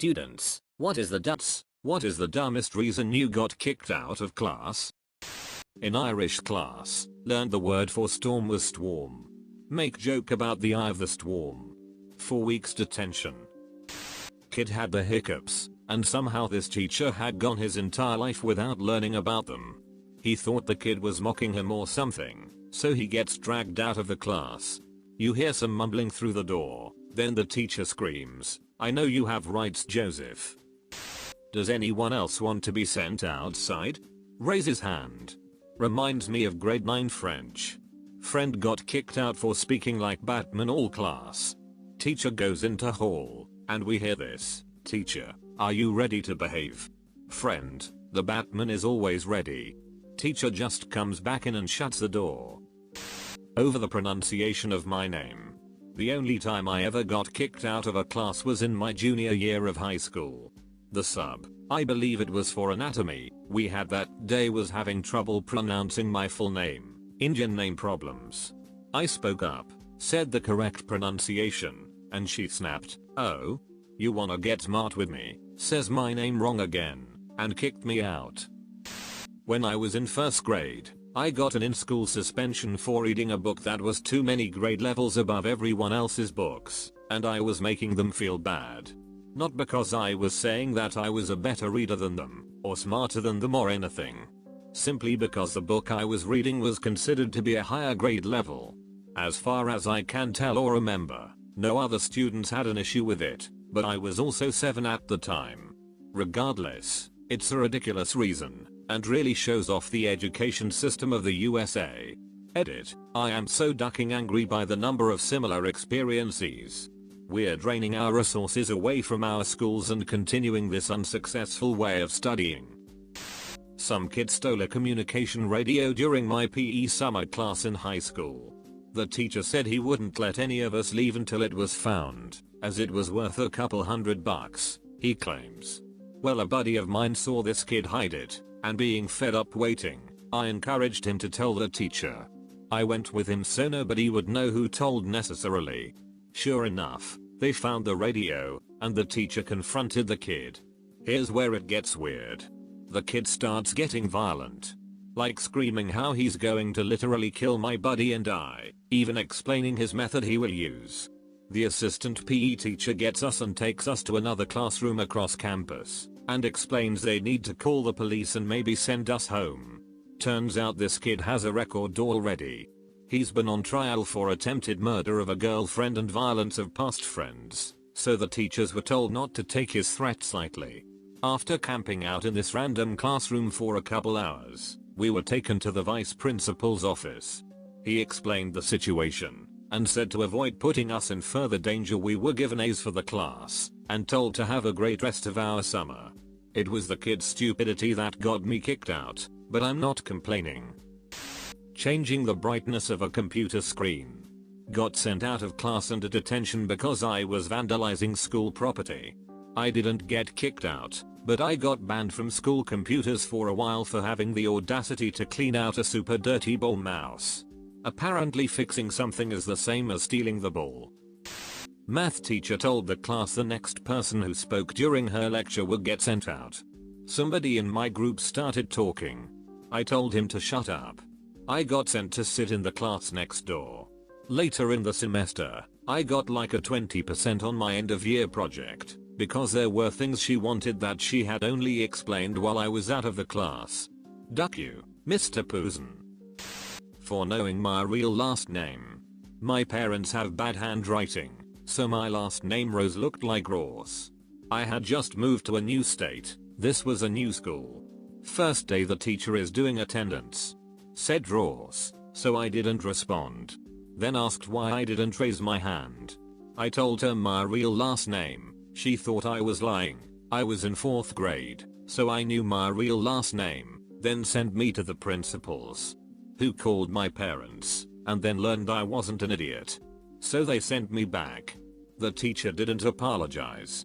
students, what is the dumbest reason you got kicked out of class? In Irish class, learned the word for storm was storm. Make joke about the eye of the storm. 4 weeks detention. Kid had the hiccups, and somehow this teacher had gone his entire life without learning about them. He thought the kid was mocking him or something, so he gets dragged out of the class. You hear some mumbling through the door, then the teacher screams, "I know you have rights, Joseph." Does anyone else want to be sent outside? Raise his hand. Reminds me of grade 9 French. Friend got kicked out for speaking like Batman all class. Teacher goes into hall, and we hear this, "Teacher, are you ready to behave?" Friend, the Batman is always ready. Teacher just comes back in and shuts the door. Over the pronunciation of my name. The only time I ever got kicked out of a class was in my junior year of high school. The sub, I believe it was for anatomy, we had that day was having trouble pronouncing my full name. Indian name problems. I spoke up, said the correct pronunciation, and she snapped, "Oh? You wanna get smart with me?" Says my name wrong again, and kicked me out. When I was in first grade, I got an in-school suspension for reading a book that was too many grade levels above everyone else's books, and I was making them feel bad. Not because I was saying that I was a better reader than them, or smarter than them or anything. Simply because the book I was reading was considered to be a higher grade level. As far as I can tell or remember, no other students had an issue with it, but I was also 7 at the time. Regardless, it's a ridiculous reason, and really shows off the education system of the USA. Edit, I am so ducking angry by the number of similar experiences. We're draining our resources away from our schools and continuing this unsuccessful way of studying. Some kid stole a communication radio during my PE summer class in high school. The teacher said he wouldn't let any of us leave until it was found, as it was worth a couple $100, he claims. Well, a buddy of mine saw this kid hide it, and being fed up waiting, I encouraged him to tell the teacher. I went with him so nobody would know who told necessarily. Sure enough, they found the radio, and the teacher confronted the kid. Here's where it gets weird. The kid starts getting violent. Like screaming how he's going to literally kill my buddy and I, even explaining his method he will use. The assistant PE teacher gets us and takes us to another classroom across campus, and explains they need to call the police and maybe send us home. Turns out this kid has a record already. He's been on trial for attempted murder of a girlfriend and violence of past friends, so the teachers were told not to take his threats lightly. After camping out in this random classroom for a couple hours, we were taken to the vice principal's office. He explained the situation, and said to avoid putting us in further danger we were given A's for the class, and told to have a great rest of our summer. It was the kid's stupidity that got me kicked out, but I'm not complaining. Changing the brightness of a computer screen. Got sent out of class and to detention because I was vandalizing school property. I didn't get kicked out, but I got banned from school computers for a while for having the audacity to clean out a super dirty ball mouse. Apparently fixing something is the same as stealing the ball. Math teacher told the class the next person who spoke during her lecture would get sent out. Somebody in my group started talking. I told him to shut up. I got sent to sit in the class next door. Later in the semester, I got like a 20% on my end of year project, because there were things she wanted that she had only explained while I was out of the class. Duck you, Mr. Posen. For knowing my real last name. My parents have bad handwriting, so my last name Rose looked like Ross. I had just moved to a new state, this was a new school. First day the teacher is doing attendance. Said Ross, so I didn't respond. Then asked why I didn't raise my hand. I told her my real last name, she thought I was lying. I was in 4th grade, so I knew my real last name, then sent me to the principals, who called my parents, and then learned I wasn't an idiot. So they sent me back. The teacher didn't apologize.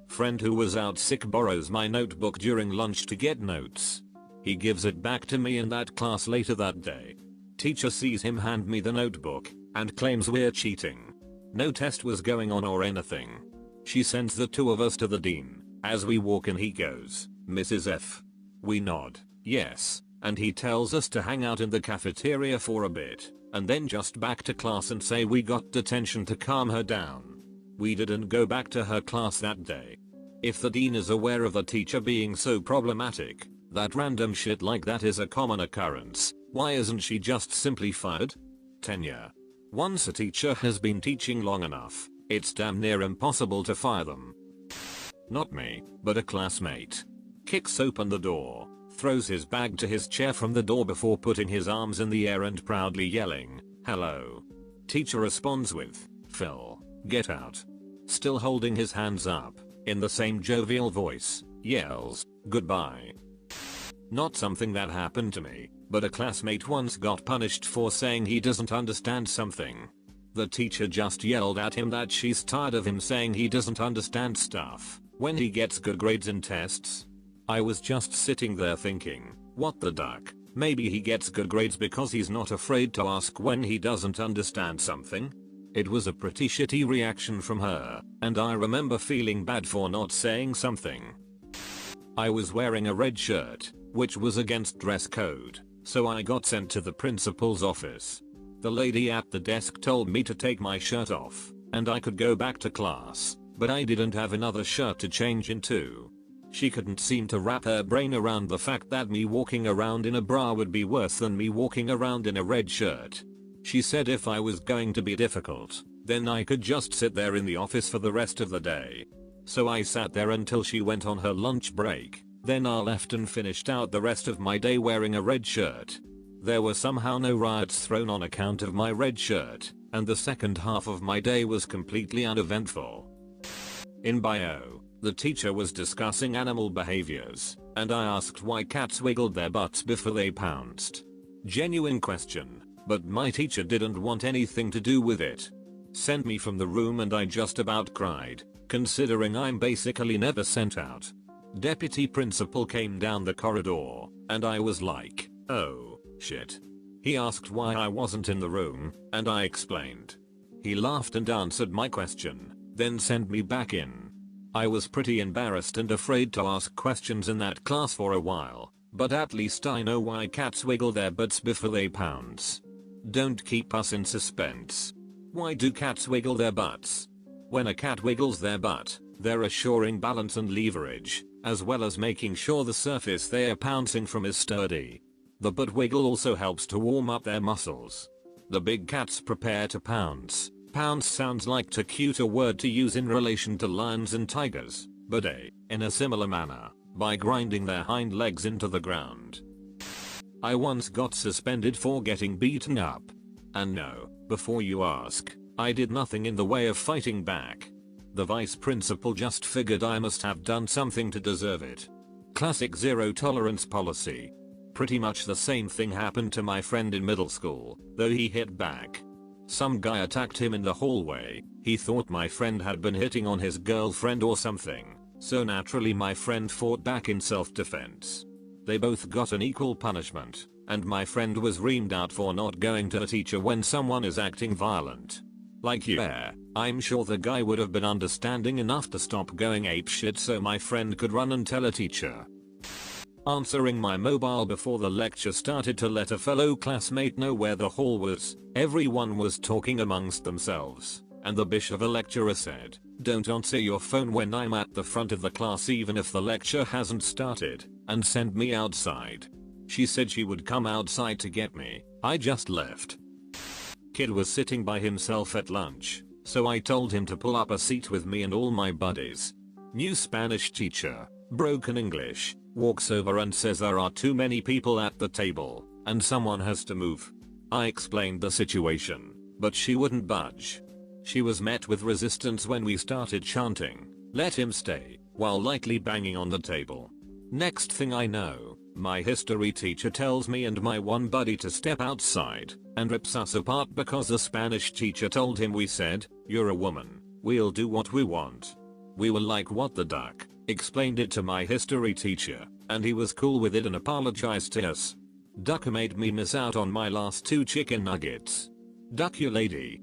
Friend who was out sick borrows my notebook during lunch to get notes. He gives it back to me in that class later that day. Teacher sees him hand me the notebook, and claims we're cheating. No test was going on or anything. She sends the two of us to the dean. As we walk in he goes, "Mrs. F." We nod, yes, and he tells us to hang out in the cafeteria for a bit, and then just back to class and say we got detention to calm her down. We didn't go back to her class that day. If the dean is aware of a teacher being so problematic, that random shit like that is a common occurrence, why isn't she just simply fired? Tenure. Once a teacher has been teaching long enough, it's damn near impossible to fire them. Not me, but a classmate. Kicks open the door, throws his bag to his chair from the door before putting his arms in the air and proudly yelling, "Hello." Teacher responds with, "Phil, get out." Still holding his hands up, in the same jovial voice, yells, "Goodbye." Not something that happened to me, but a classmate once got punished for saying he doesn't understand something. The teacher just yelled at him that she's tired of him saying he doesn't understand stuff when he gets good grades in tests. I was just sitting there thinking, what the duck, maybe he gets good grades because he's not afraid to ask when he doesn't understand something? It was a pretty shitty reaction from her, and I remember feeling bad for not saying something. I was wearing a red shirt, which was against dress code, so I got sent to the principal's office. The lady at the desk told me to take my shirt off, and I could go back to class, but I didn't have another shirt to change into. She couldn't seem to wrap her brain around the fact that me walking around in a bra would be worse than me walking around in a red shirt. She said if I was going to be difficult, then I could just sit there in the office for the rest of the day. So I sat there until she went on her lunch break, then I left and finished out the rest of my day wearing a red shirt. There were somehow no riots thrown on account of my red shirt, and the second half of my day was completely uneventful. In bio, the teacher was discussing animal behaviors, and I asked why cats wiggled their butts before they pounced. Genuine question, but my teacher didn't want anything to do with it. Sent me from the room and I just about cried, considering I'm basically never sent out. Deputy principal came down the corridor, and I was like, oh, shit. He asked why I wasn't in the room, and I explained. He laughed and answered my question, then sent me back in. I was pretty embarrassed and afraid to ask questions in that class for a while, but at least I know why cats wiggle their butts before they pounce. Don't keep us in suspense. Why do cats wiggle their butts? When a cat wiggles their butt, they're assuring balance and leverage, as well as making sure the surface they are pouncing from is sturdy. The butt wiggle also helps to warm up their muscles. The big cats prepare to pounce. Pounce sounds like too cute a word to use in relation to lions and tigers, but in a similar manner, by grinding their hind legs into the ground. I once got suspended for getting beaten up. And no, before you ask, I did nothing in the way of fighting back. The vice principal just figured I must have done something to deserve it. Classic zero tolerance policy. Pretty much the same thing happened to my friend in middle school, though he hit back. Some guy attacked him in the hallway. He thought my friend had been hitting on his girlfriend or something, so naturally my friend fought back in self-defense. They both got an equal punishment, and my friend was reamed out for not going to a teacher when someone is acting violent. Like yeah, I'm sure the guy would have been understanding enough to stop going apeshit so my friend could run and tell a teacher. Answering my mobile before the lecture started to let a fellow classmate know where the hall was. Everyone was talking amongst themselves, and the bish of a lecturer said, "Don't answer your phone when I'm at the front of the class even if the lecture hasn't started, and send me outside." She said she would come outside to get me. I just left. Kid was sitting by himself at lunch, so I told him to pull up a seat with me and all my buddies. New Spanish teacher, broken English, walks over and says there are too many people at the table, and someone has to move. I explained the situation, but she wouldn't budge. She was met with resistance when we started chanting, "Let him stay," while lightly banging on the table. Next thing I know, my history teacher tells me and my one buddy to step outside, and rips us apart because the Spanish teacher told him we said, "You're a woman, we'll do what we want." We were like, what the duck? Explained it to my history teacher, and he was cool with it and apologized to us. Duck made me miss out on my last 2 chicken nuggets. Duck you lady.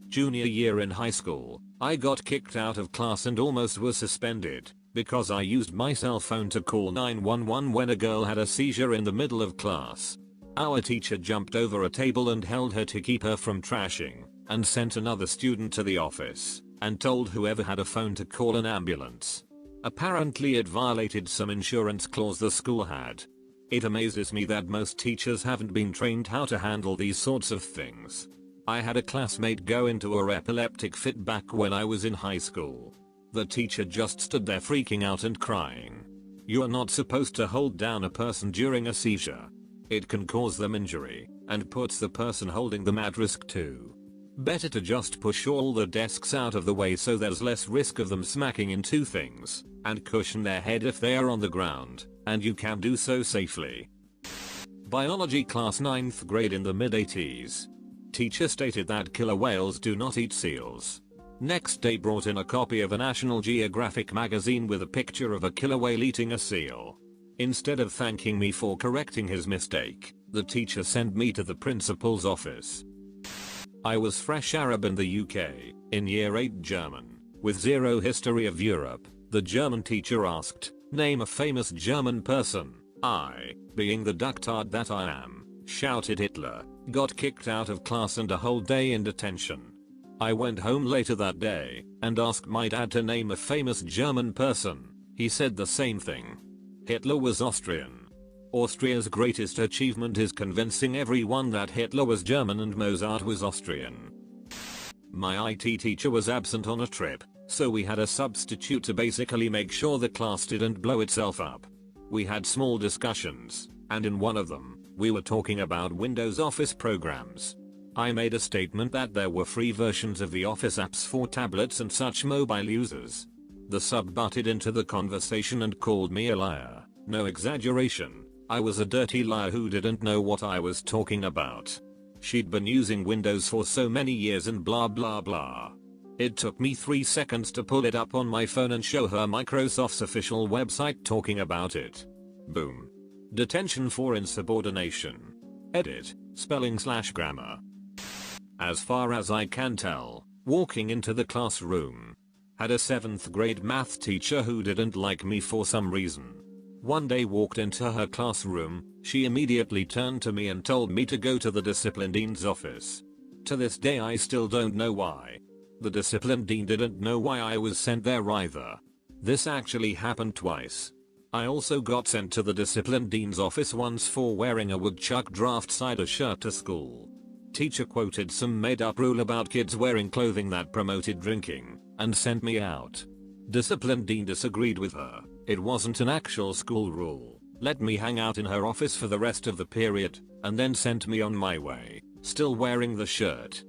Junior year in high school, I got kicked out of class and almost was suspended because I used my cell phone to call 911 when a girl had a seizure in the middle of class. Our teacher jumped over a table and held her to keep her from trashing, and sent another student to the office and told whoever had a phone to call an ambulance. Apparently it violated some insurance clause the school had. It amazes me that most teachers haven't been trained how to handle these sorts of things. I had a classmate go into a epileptic fit back when I was in high school. The teacher just stood there freaking out and crying. You are not supposed to hold down a person during a seizure. It can cause them injury and puts the person holding them at risk too. Better to just push all the desks out of the way so there's less risk of them smacking into things, and cushion their head if they are on the ground, and you can do so safely. Biology class 9th grade in the mid-80s. Teacher stated that killer whales do not eat seals. Next day brought in a copy of a National Geographic magazine with a picture of a killer whale eating a seal. Instead of thanking me for correcting his mistake, the teacher sent me to the principal's office. I was fresh Arab in the UK, in year 8 German, with zero history of Europe. The German teacher asked, name a famous German person. I, being the ducktard that I am, shouted Hitler, got kicked out of class and a whole day in detention. I went home later that day and asked my dad to name a famous German person. He said the same thing. Hitler was Austrian. Austria's greatest achievement is convincing everyone that Hitler was German and Mozart was Austrian. My IT teacher was absent on a trip, so we had a substitute to basically make sure the class didn't blow itself up. We had small discussions, and in one of them, we were talking about Windows Office programs. I made a statement that there were free versions of the Office apps for tablets and such mobile users. The sub butted into the conversation and called me a liar. No exaggeration. I was a dirty liar who didn't know what I was talking about. She'd been using Windows for so many years and blah blah blah. It took me 3 seconds to pull it up on my phone and show her Microsoft's official website talking about it. Boom. Detention for insubordination. Edit, spelling/grammar. As far as I can tell, walking into the classroom. Had a 7th grade math teacher who didn't like me for some reason. One day walked into her classroom, she immediately turned to me and told me to go to the discipline dean's office. To this day I still don't know why. The discipline dean didn't know why I was sent there either. This actually happened twice. I also got sent to the discipline dean's office once for wearing a woodchuck draft cider shirt to school. Teacher quoted some made up rule about kids wearing clothing that promoted drinking, and sent me out. Discipline dean disagreed with her. It wasn't an actual school rule. Let me hang out in her office for the rest of the period, and then sent me on my way, still wearing the shirt.